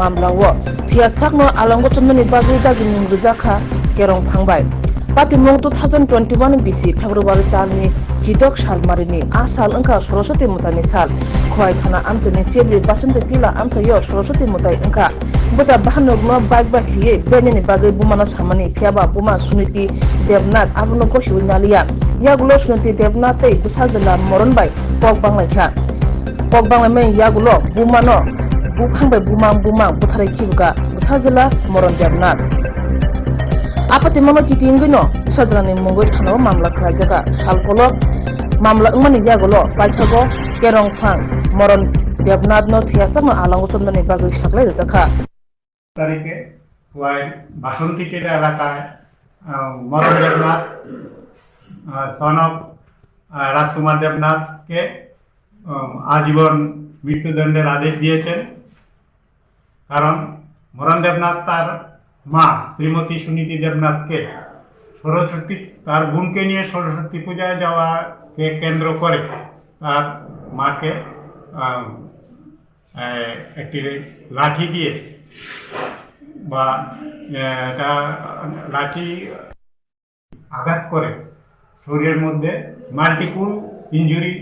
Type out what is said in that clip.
মামলাও ফিয়াসাকনো আলঙ্গ চন্দনি বাগৈ দাগি মুং rijaka kerong phangbai pati mong 2021 bisi February talni hidok salmarini asal engka Sorosoti mutani sal khoi thana amtene chebli basante tila amcha yo Sorosoti mutai engka buta bahanogno bike hiye beneni bagai bumana samani phiaba buma suniti Devnath abuno goshi nalia yagulo suniti Devnath tei bisajala moronbai pok banglai kha pok banglai men yagulo bumano bukhangbai bumang butharai khibuka bisajala moron Devnath apati mama kiti ingino sajrani mungoi thano mamla khrajaga salpolo mamla ngmani jagolo paithago kerong phang moron Devnath no thiasakno alango chomdani bagai saklai jakha তারিখে বাসন্তী টেরা এলাকায় মরণ Debnath son of রাজকুমার দেবনাথকে আজীবন মৃত্যুদণ্ডের আদেশ দিয়েছেন। কারণ মরণ দেবনাথ তার মা শ্রীমতী সুনীতি দেবনাথকে সরস্বতী তার বোনকে নিয়ে সরস্বতী পূজায় যাওয়াকে কেন্দ্র করে তার মাকে একটি লাঠি দিয়ে বা এটা লাঠি আঘাত করে শরীরের মধ্যে মাল্টিপল ইনজুরি